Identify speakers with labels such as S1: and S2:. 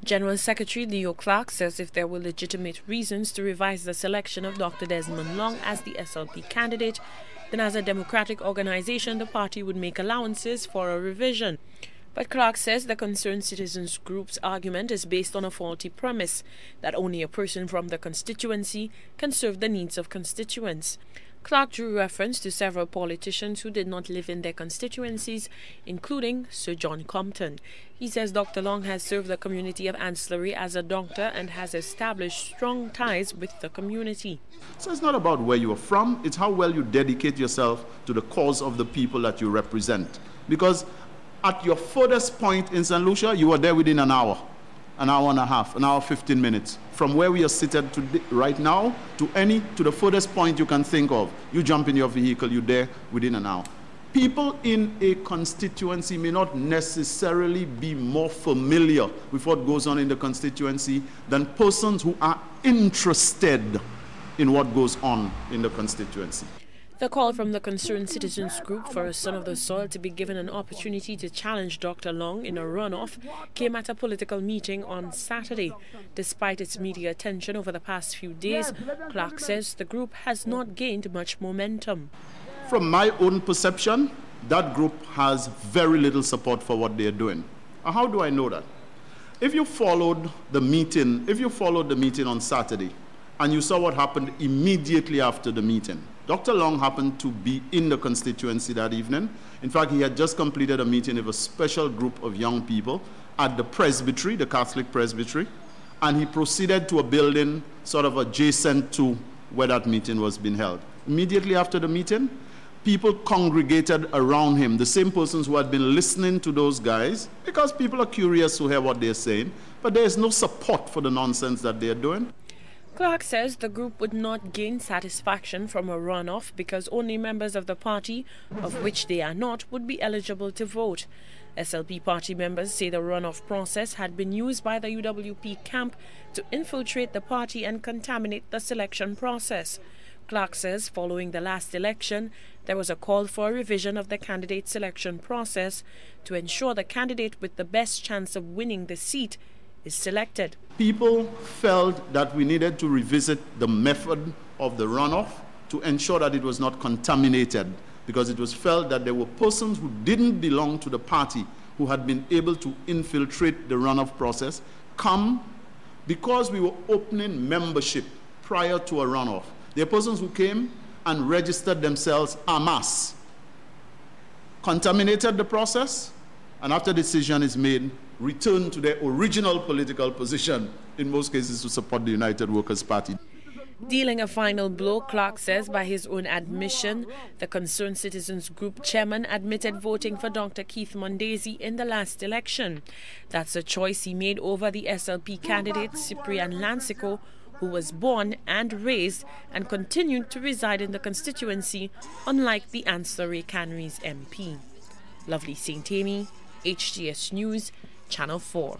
S1: General Secretary Leo Clark says if there were legitimate reasons to revise the selection of Dr. Desmond Long as the SLP candidate, then as a democratic organization, the party would make allowances for a revision. But Clark says the Concerned Citizens Group's argument is based on a faulty premise that only a person from the constituency can serve the needs of constituents. Clark drew reference to several politicians who did not live in their constituencies, including Sir John Compton. He says Dr. Long has served the community of Ancillary as a doctor and has established strong ties with the community.
S2: So it's not about where you are from, it's how well you dedicate yourself to the cause of the people that you represent. Because at your furthest point in St. Lucia, you are there within an hour and a half, an hour 15 minutes. From where we are seated right now to the furthest point you can think of. You jump in your vehicle, you're there within an hour. People in a constituency may not necessarily be more familiar with what goes on in the constituency than persons who are interested in what goes on in the constituency.
S1: The call from the Concerned Citizens Group for a son of the soil to be given an opportunity to challenge Dr. Long in a runoff came at a political meeting on Saturday. Despite its media attention over the past few days, Clark says the group has not gained much momentum.
S2: From my own perception, that group has very little support for what they're doing. How do I know that? If you followed the meeting on Saturday and you saw what happened immediately after the meeting, Dr. Long happened to be in the constituency that evening. In fact, he had just completed a meeting with a special group of young people at the presbytery, the Catholic presbytery, and he proceeded to a building sort of adjacent to where that meeting was being held. Immediately after the meeting, people congregated around him, the same persons who had been listening to those guys, because people are curious to hear what they're saying, but there is no support for the nonsense that they're doing.
S1: Clark says the group would not gain satisfaction from a runoff because only members of the party, of which they are not, would be eligible to vote. SLP party members say the runoff process had been used by the UWP camp to infiltrate the party and contaminate the selection process. Clark says following the last election, there was a call for a revision of the candidate selection process to ensure the candidate with the best chance of winning the seat is selected.
S2: People felt that we needed to revisit the method of the runoff to ensure that it was not contaminated, because it was felt that there were persons who didn't belong to the party who had been able to infiltrate the runoff process, because we were opening membership prior to a runoff. There are persons who came and registered themselves en masse, contaminated the process, and after decision is made, return to their original political position, in most cases to support the United Workers' Party.
S1: Dealing a final blow, Clark says by his own admission, the Concerned Citizens Group chairman admitted voting for Dr. Keith Mondesi in the last election. That's a choice he made over the SLP candidate Cyprian Lancico, who was born and raised and continued to reside in the constituency, unlike the Ancillary Canneries MP. Lovely St. Amy, HGS News, Channel 4.